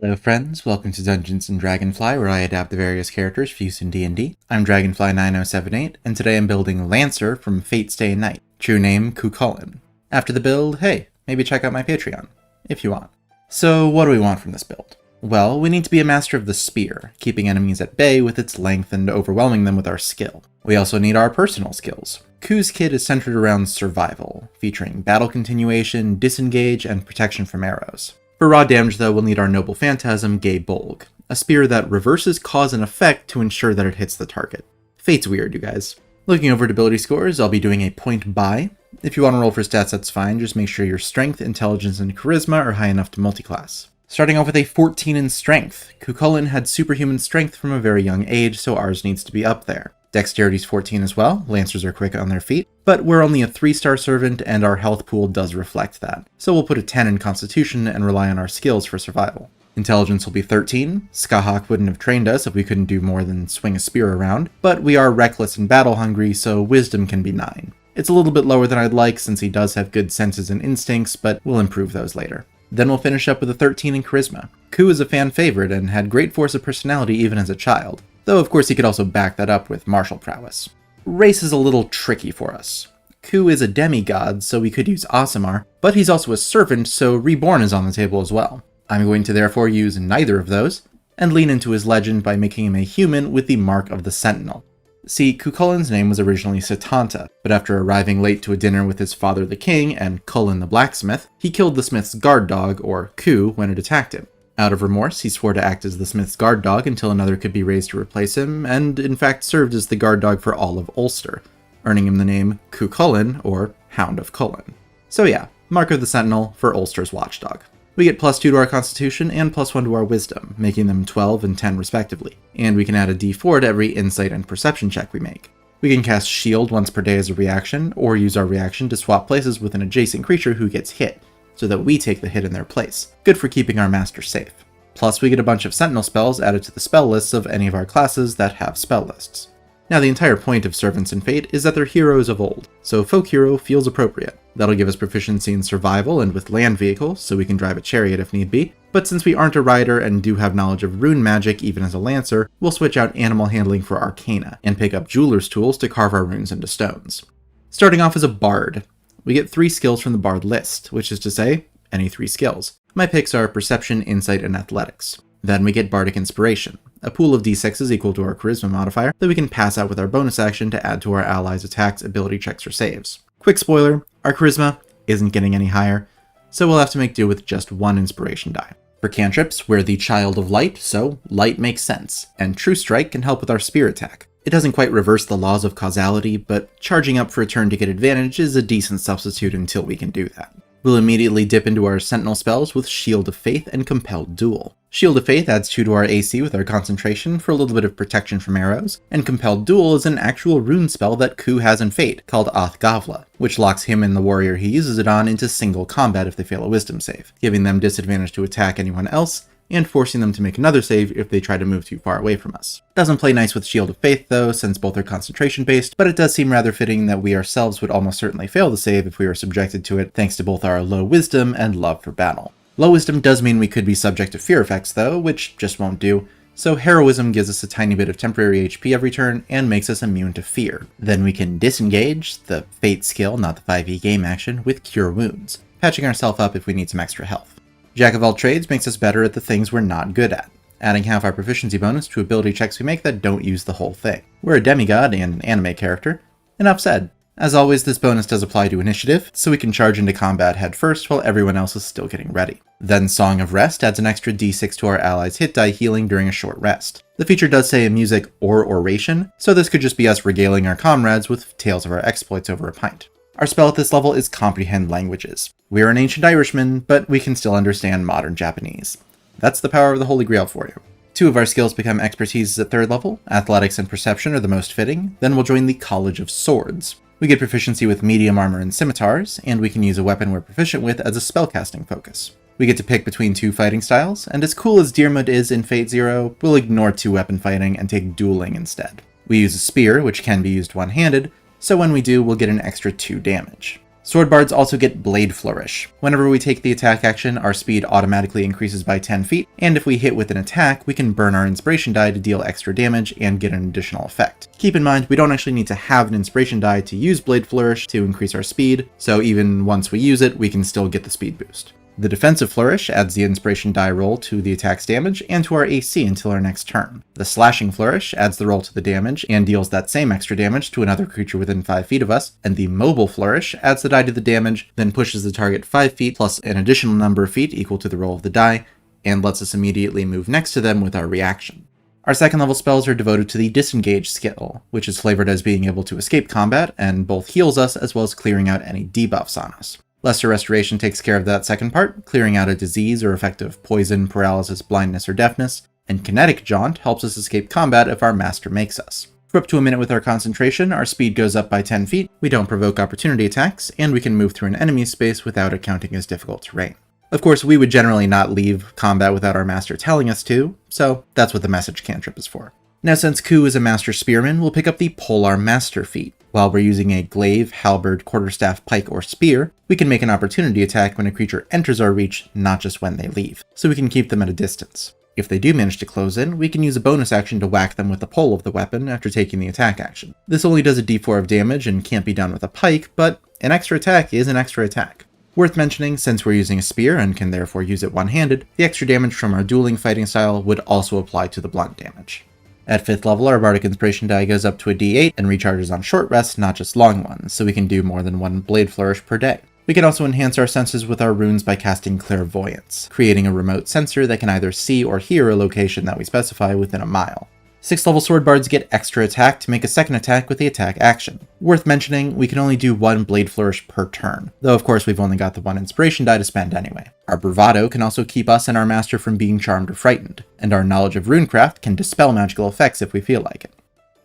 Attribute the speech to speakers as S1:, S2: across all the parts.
S1: Hello friends, welcome to Dungeons & Dragonfly, where I adapt the various characters for use in D&D. I'm Dragonfly9078, and today I'm building Lancer from Fate's Day and Night, true name Chulainn. After the build, hey, maybe check out my Patreon, if you want. So what do we want from this build? Well, we need to be a master of the spear, keeping enemies at bay with its length and overwhelming them with our skill. We also need our personal skills. Ku's kit is centered around survival, featuring battle continuation, disengage, and protection from arrows. For raw damage though, we'll need our noble phantasm, Gay Bolg, a spear that reverses cause and effect to ensure that it hits the target. Fate's weird, you guys. Looking over at ability scores, I'll be doing a point buy. If you want to roll for stats, that's fine, just make sure your strength, intelligence, and charisma are high enough to multiclass. Starting off with a 14 in strength, Chulainn had superhuman strength from a very young age, so ours needs to be up there. Dexterity's 14 as well, Lancers are quick on their feet, but we're only a 3-star servant and our health pool does reflect that, so we'll put a 10 in Constitution and rely on our skills for survival. Intelligence will be 13, Skahak wouldn't have trained us if we couldn't do more than swing a spear around, but we are reckless and battle hungry, so Wisdom can be 9. It's a little bit lower than I'd like since he does have good senses and instincts, but we'll improve those later. Then we'll finish up with a 13 in Charisma. Ku is a fan favorite and had great force of personality even as a child, though of course he could also back that up with martial prowess. Race is a little tricky for us. Ku is a demigod, so we could use Aasimar, but he's also a servant, so Reborn is on the table as well. I'm going to therefore use neither of those, and lean into his legend by making him a human with the Mark of the Sentinel. See, Chulainn's name was originally Setanta, but after arriving late to a dinner with his father the king and Chulainn the blacksmith, he killed the smith's guard dog, or Ku, when it attacked him. Out of remorse, he swore to act as the smith's guard dog until another could be raised to replace him, and in fact served as the guard dog for all of Ulster, earning him the name Chulainn, or Hound of Chulainn. So yeah, Mark of the Sentinel for Ulster's watchdog. We get +2 to our Constitution and +1 to our Wisdom, making them 12 and 10 respectively, and we can add a d4 to every Insight and Perception check we make. We can cast Shield once per day as a reaction, or use our reaction to swap places with an adjacent creature who gets hit, so that we take the hit in their place. Good for keeping our master safe. Plus, we get a bunch of Sentinel spells added to the spell lists of any of our classes that have spell lists. Now, the entire point of Servants in Fate is that they're heroes of old, so Folk Hero feels appropriate. That'll give us proficiency in survival and with land vehicles, so we can drive a chariot if need be, but since we aren't a rider and do have knowledge of rune magic even as a lancer, we'll switch out animal handling for arcana, and pick up jeweler's tools to carve our runes into stones. Starting off as a bard, we get 3 skills from the bard list, which is to say, any 3 skills. My picks are Perception, Insight, and Athletics. Then we get Bardic Inspiration, a pool of d6s equal to our Charisma modifier that we can pass out with our bonus action to add to our allies' attacks, ability checks, or saves. Quick spoiler, our Charisma isn't getting any higher, so we'll have to make do with just 1 Inspiration die. For cantrips, we're the Child of Light, so light makes sense, and True Strike can help with our spear attack. It doesn't quite reverse the laws of causality, but charging up for a turn to get advantage is a decent substitute until we can do that. We'll immediately dip into our Sentinel spells with Shield of Faith and Compelled Duel. Shield of Faith adds 2 to our AC with our concentration for a little bit of protection from arrows, and Compelled Duel is an actual rune spell that Ku has in Fate, called Athgavla, which locks him and the warrior he uses it on into single combat if they fail a Wisdom save, giving them disadvantage to attack anyone else, and forcing them to make another save if they try to move too far away from us. Doesn't play nice with Shield of Faith though, since both are concentration based, but it does seem rather fitting that we ourselves would almost certainly fail the save if we were subjected to it, thanks to both our low wisdom and love for battle. Low wisdom does mean we could be subject to fear effects though, which just won't do, so heroism gives us a tiny bit of temporary HP every turn and makes us immune to fear. Then we can disengage, the Fate skill, not the 5e game action, with Cure Wounds, patching ourselves up if we need some extra health. Jack of all trades makes us better at the things we're not good at, adding half our proficiency bonus to ability checks we make that don't use the whole thing. We're a demigod and an anime character. Enough said. As always, this bonus does apply to initiative, so we can charge into combat head first while everyone else is still getting ready. Then Song of Rest adds an extra d6 to our allies' hit die healing during a short rest. The feature does say music or oration, so this could just be us regaling our comrades with tales of our exploits over a pint. Our spell at this level is Comprehend Languages. We're an ancient Irishman, but we can still understand modern Japanese. That's the power of the Holy Grail for you. 2 of our skills become expertises at 3rd level. Athletics and Perception are the most fitting. Then we'll join the College of Swords. We get proficiency with medium armor and scimitars, and we can use a weapon we're proficient with as a spellcasting focus. We get to pick between 2 fighting styles, and as cool as Diarmid is in Fate Zero, we'll ignore 2 weapon fighting and take dueling instead. We use a spear, which can be used one-handed, so when we do, we'll get an extra 2 damage. Sword bards also get Blade Flourish. Whenever we take the attack action, our speed automatically increases by 10 feet, and if we hit with an attack, we can burn our inspiration die to deal extra damage and get an additional effect. Keep in mind, we don't actually need to have an inspiration die to use Blade Flourish to increase our speed, so even once we use it, we can still get the speed boost. The Defensive Flourish adds the inspiration die roll to the attack's damage and to our AC until our next turn. The Slashing Flourish adds the roll to the damage and deals that same extra damage to another creature within 5 feet of us, and the Mobile Flourish adds the die to the damage, then pushes the target 5 feet plus an additional number of feet equal to the roll of the die, and lets us immediately move next to them with our reaction. Our second level spells are devoted to the Disengage skill, which is flavored as being able to escape combat and both heals us as well as clearing out any debuffs on us. Lesser Restoration takes care of that second part, clearing out a disease or effect of poison, paralysis, blindness, or deafness, and Kinetic Jaunt helps us escape combat if our master makes us. For up to a minute with our concentration, our speed goes up by 10 feet, we don't provoke opportunity attacks, and we can move through an enemy space without it counting as difficult terrain. Of course, we would generally not leave combat without our master telling us to, so that's what the message cantrip is for. Now, since Ku is a master spearman, we'll pick up the Polearm Master feat. While we're using a glaive, halberd, quarterstaff, pike, or spear, we can make an opportunity attack when a creature enters our reach, not just when they leave, so we can keep them at a distance. If they do manage to close in, we can use a bonus action to whack them with the pole of the weapon after taking the attack action. This only does a d4 of damage and can't be done with a pike, but an extra attack is an extra attack. Worth mentioning, since we're using a spear and can therefore use it one-handed, the extra damage from our dueling fighting style would also apply to the blunt damage. At 5th level, our Bardic Inspiration die goes up to a d8 and recharges on short rests, not just long ones, so we can do more than one Blade Flourish per day. We can also enhance our senses with our runes by casting Clairvoyance, creating a remote sensor that can either see or hear a location that we specify within a mile. 6th level sword bards get extra attack to make a second attack with the attack action. Worth mentioning, we can only do one Blade Flourish per turn, though of course we've only got the one inspiration die to spend anyway. Our Bravado can also keep us and our master from being charmed or frightened, and our knowledge of runecraft can dispel magical effects if we feel like it.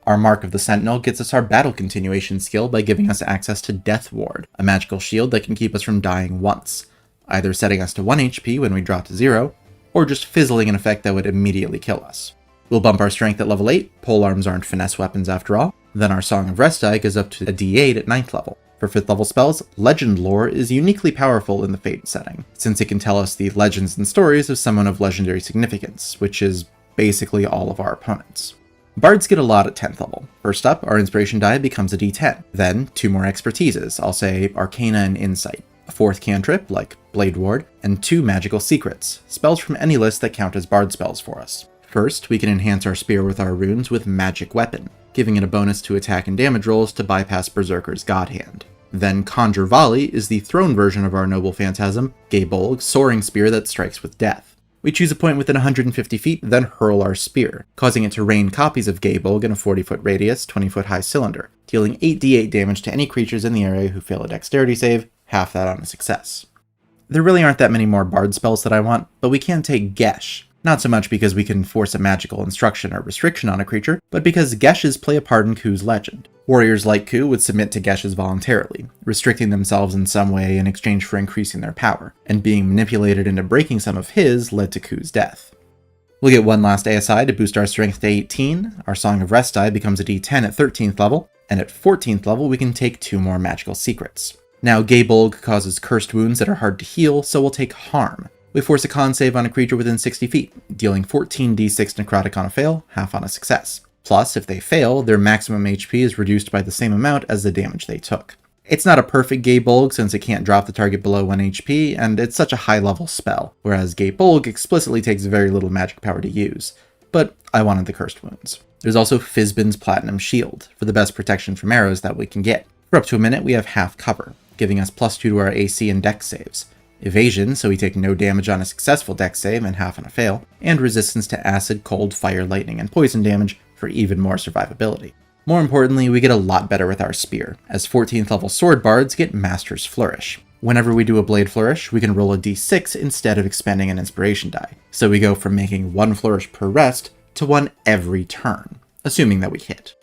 S1: Our Mark of the Sentinel gets us our battle continuation skill by giving us access to Death Ward, a magical shield that can keep us from dying once, either setting us to 1 HP when we drop to 0, or just fizzling an effect that would immediately kill us. We'll bump our strength at level 8, polearms aren't finesse weapons after all, then our Song of Rest die goes up to a d8 at 9th level. For 5th level spells, Legend Lore is uniquely powerful in the Fate setting, since it can tell us the legends and stories of someone of legendary significance, which is basically all of our opponents. Bards get a lot at 10th level. First up, our Inspiration die becomes a d10, then 2 more expertises, I'll say Arcana and Insight, a 4th cantrip, like Blade Ward, and 2 magical secrets, spells from any list that count as bard spells for us. First, we can enhance our spear with our runes with Magic Weapon, giving it a bonus to attack and damage rolls to bypass Berserker's God Hand. Then Conjure Volley is the thrown version of our Noble Phantasm, Gaybolg, soaring spear that strikes with death. We choose a point within 150 feet, then hurl our spear, causing it to rain copies of Gaybolg in a 40-foot radius, 20-foot high cylinder, dealing 8d8 damage to any creatures in the area who fail a dexterity save, half that on a success. There really aren't that many more bard spells that I want, but we can take Gesh. Not so much because we can force a magical instruction or restriction on a creature, but because Geshes play a part in Ku's legend. Warriors like Ku would submit to Geshes voluntarily, restricting themselves in some way in exchange for increasing their power, and being manipulated into breaking some of his led to Ku's death. We'll get one last ASI to boost our strength to 18, our Song of Rest die becomes a d10 at 13th level, and at 14th level we can take 2 more magical secrets. Now Gaybolg causes cursed wounds that are hard to heal, so we'll take Harm. We force a con save on a creature within 60 feet, dealing 14d6 necrotic on a fail, half on a success. Plus, if they fail, their maximum HP is reduced by the same amount as the damage they took. It's not a perfect Gaybolg since it can't drop the target below 1 HP, and it's such a high level spell, whereas Gaybolg explicitly takes very little magic power to use. But I wanted the cursed wounds. There's also Fizban's Platinum Shield, for the best protection from arrows that we can get. For up to a minute, we have half cover, giving us +2 to our AC and dex saves. Evasion, so we take no damage on a successful dex save and half on a fail, and resistance to acid, cold, fire, lightning, and poison damage for even more survivability. More importantly, we get a lot better with our spear, as 14th level sword bards get Master's Flourish. Whenever we do a Blade Flourish, we can roll a d6 instead of expending an inspiration die, so we go from making 1 flourish per rest to 1 every turn, assuming that we hit.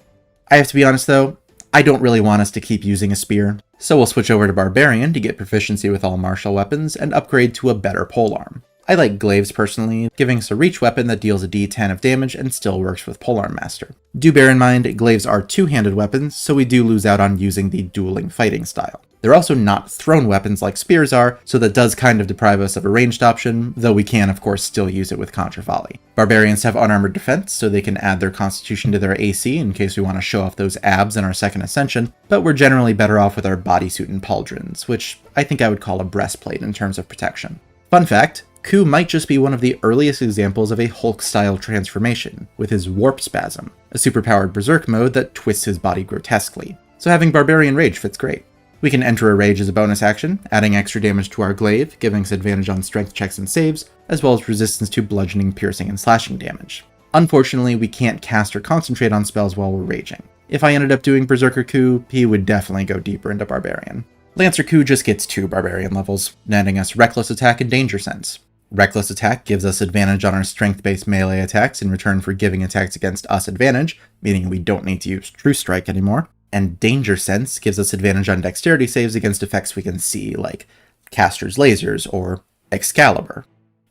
S1: I have to be honest though, I don't really want us to keep using a spear, so we'll switch over to Barbarian to get proficiency with all martial weapons and upgrade to a better polearm. I like glaives personally, giving us a reach weapon that deals a d10 of damage and still works with Polearm Master. Do bear in mind, glaives are two-handed weapons, so we do lose out on using the dueling fighting style. They're also not thrown weapons like spears are, so that does kind of deprive us of a ranged option, though we can of course still use it with Contra Volley. Barbarians have unarmored defense, so they can add their constitution to their AC in case we want to show off those abs in our second ascension, but we're generally better off with our bodysuit and pauldrons, which I think I would call a breastplate in terms of protection. Fun fact, Ku might just be one of the earliest examples of a Hulk-style transformation, with his Warp Spasm, a superpowered berserk mode that twists his body grotesquely, so having Barbarian Rage fits great. We can enter a Rage as a bonus action, adding extra damage to our glaive, giving us advantage on strength checks and saves, as well as resistance to bludgeoning, piercing, and slashing damage. Unfortunately, we can't cast or concentrate on spells while we're raging. If I ended up doing Berserker Ku, he would definitely go deeper into Barbarian. Lancer Ku just gets 2 Barbarian levels, netting us Reckless Attack and Danger Sense. Reckless Attack gives us advantage on our strength-based melee attacks in return for giving attacks against us advantage, meaning we don't need to use True Strike anymore. And Danger Sense gives us advantage on dexterity saves against effects we can see, like Caster's Lasers or Excalibur.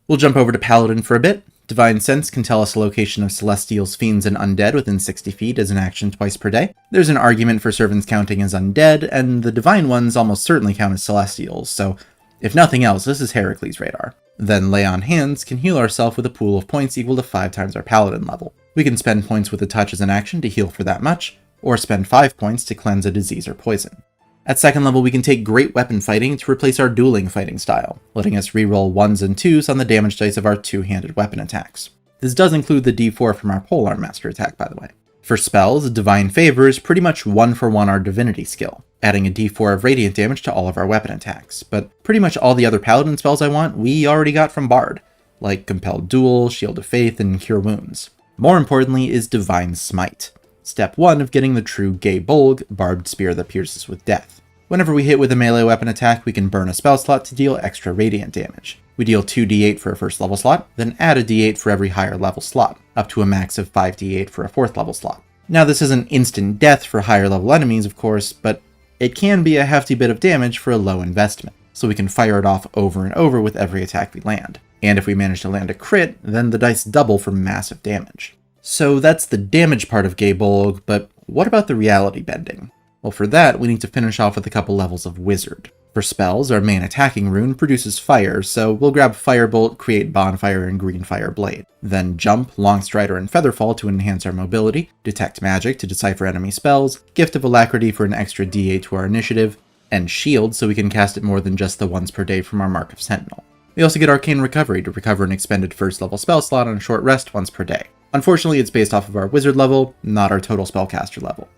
S1: We'll jump over to Paladin for a bit. Divine Sense can tell us the location of Celestials, Fiends, and Undead within 60 feet as an action twice per day. There's an argument for Servants counting as Undead, and the Divine ones almost certainly count as Celestials, so if nothing else, this is Heracles' radar. Then Lay on Hands can heal ourselves with a pool of points equal to 5 times our Paladin level. We can spend points with a touch as an action to heal for that much, or spend 5 points to cleanse a disease or poison. At second level, we can take Great Weapon Fighting to replace our dueling fighting style, letting us reroll 1s and 2s on the damage dice of our two-handed weapon attacks. This does include the d4 from our Polearm Master attack, by the way. For spells, Divine Favor is pretty much 1-for-1 our Divinity skill, adding a d4 of radiant damage to all of our weapon attacks, but pretty much all the other Paladin spells I want, we already got from Bard, like Compelled Duel, Shield of Faith, and Cure Wounds. More importantly is Divine Smite, step 1 of getting the true Gay Bolg, barbed spear that pierces with death. Whenever we hit with a melee weapon attack, we can burn a spell slot to deal extra radiant damage. We deal 2d8 for a first level slot, then add a d8 for every higher level slot, up to a max of 5d8 for a 4th level slot. Now this isn't instant death for higher level enemies, of course, but it can be a hefty bit of damage for a low investment, so we can fire it off over and over with every attack we land. And if we manage to land a crit, then the dice double for massive damage. So that's the damage part of Gay Bolg, but what about the reality bending? Well, for that, we need to finish off with a couple levels of Wizard. For spells, our main attacking rune produces fire, so we'll grab Firebolt, create Bonfire, and Green Fire Blade. Then Jump, Longstrider, and Featherfall to enhance our mobility, Detect Magic to decipher enemy spells, Gift of Alacrity for an extra d8 to our initiative, and Shield so we can cast it more than just the once per day from our Mark of Sentinel. We also get Arcane Recovery to recover an expended first level spell slot on a short rest once per day. Unfortunately, it's based off of our Wizard level, not our total Spellcaster level.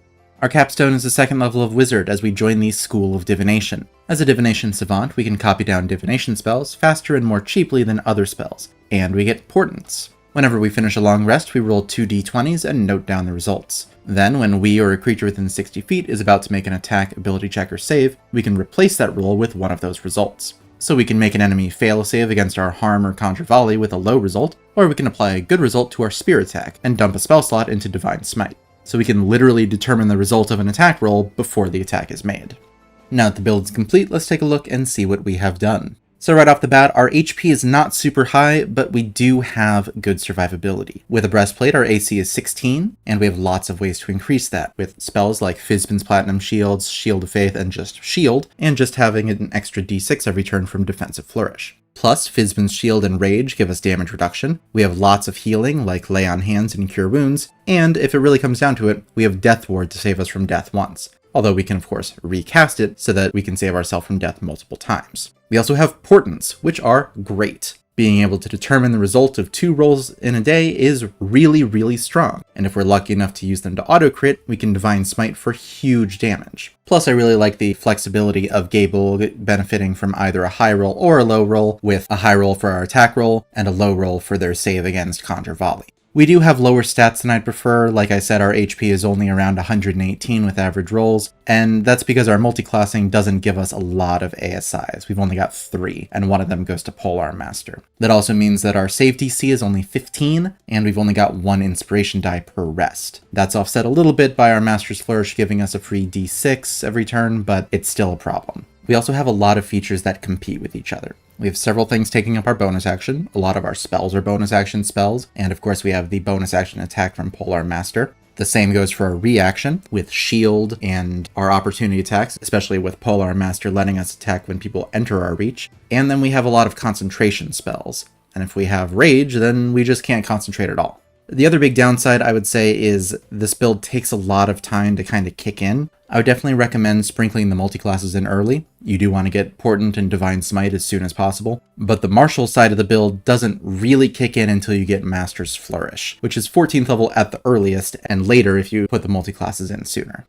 S1: Our capstone is the second level of Wizard as we join the School of Divination. As a Divination Savant, we can copy down divination spells faster and more cheaply than other spells, and we get Portents. Whenever we finish a long rest, we roll 2 d20s and note down the results. Then, when we or a creature within 60 feet is about to make an attack, ability check, or save, we can replace that roll with one of those results. So we can make an enemy fail a save against our Harm or Contra Volley with a low result, or we can apply a good result to our Spear attack and dump a spell slot into Divine Smite. So we can literally determine the result of an attack roll before the attack is made. Now that the build is complete, let's take a look and see what we have done. So right off the bat, our HP is not super high, but we do have good survivability. With a breastplate, our AC is 16, and we have lots of ways to increase that, with spells like Fizban's Platinum Shields, Shield of Faith, and just Shield, and just having an extra d6 every turn from Defensive Flourish. Plus, Fizban's Shield and Rage give us damage reduction. We have lots of healing, like Lay on Hands and Cure Wounds, and if it really comes down to it, we have Death Ward to save us from death once. Although we can of course recast it so that we can save ourselves from death multiple times. We also have Portents, which are great. Being able to determine the result of 2 rolls in a day is really strong, and if we're lucky enough to use them to auto-crit, we can Divine Smite for huge damage. Plus, I really like the flexibility of Gay Bolg benefiting from either a high roll or a low roll, with a high roll for our attack roll and a low roll for their save against Contra Volley. We do have lower stats than I'd prefer. Like I said, our HP is only around 118 with average rolls, and that's because our multiclassing doesn't give us a lot of ASIs. We've only got 3, and one of them goes to Polearm Master. That also means that our save DC is only 15, and we've only got 1 inspiration die per rest. That's offset a little bit by our Master's Flourish giving us a free d6 every turn, but it's still a problem. We also have a lot of features that compete with each other. We have several things taking up our bonus action. A lot of our spells are bonus action spells, and of course we have the bonus action attack from Polar Master. The same goes for our reaction with shield and our opportunity attacks, especially with Polar Master letting us attack when people enter our reach. And then we have a lot of concentration spells. And if we have rage, then we just can't concentrate at all. The other big downside I would say is this build takes a lot of time to kind of kick in. I would definitely recommend sprinkling the multi-classes in early. You do want to get Portent and Divine Smite as soon as possible, but the martial side of the build doesn't really kick in until you get Master's Flourish, which is 14th level at the earliest, and later if you put the multi-classes in sooner.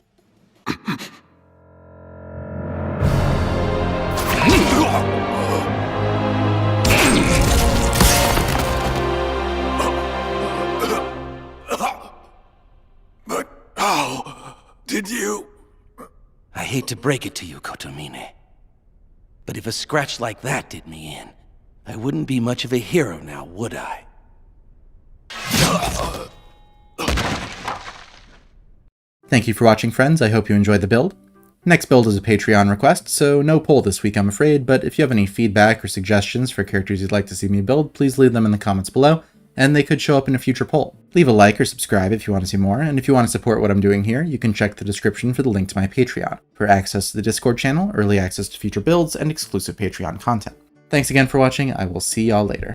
S2: But how did you...
S3: I hate to break it to you, Kotomine, but if a scratch like that did me in, I wouldn't be much of a hero now, would I?
S1: Thank you for watching, friends. I hope you enjoyed the build. Next build is a Patreon request, so no poll this week, I'm afraid, but if you have any feedback or suggestions for characters you'd like to see me build, please leave them in the comments below, and they could show up in a future poll. Leave a like or subscribe if you want to see more, and if you want to support what I'm doing here, you can check the description for the link to my Patreon, for access to the Discord channel, early access to future builds, and exclusive Patreon content. Thanks again for watching, I will see y'all later.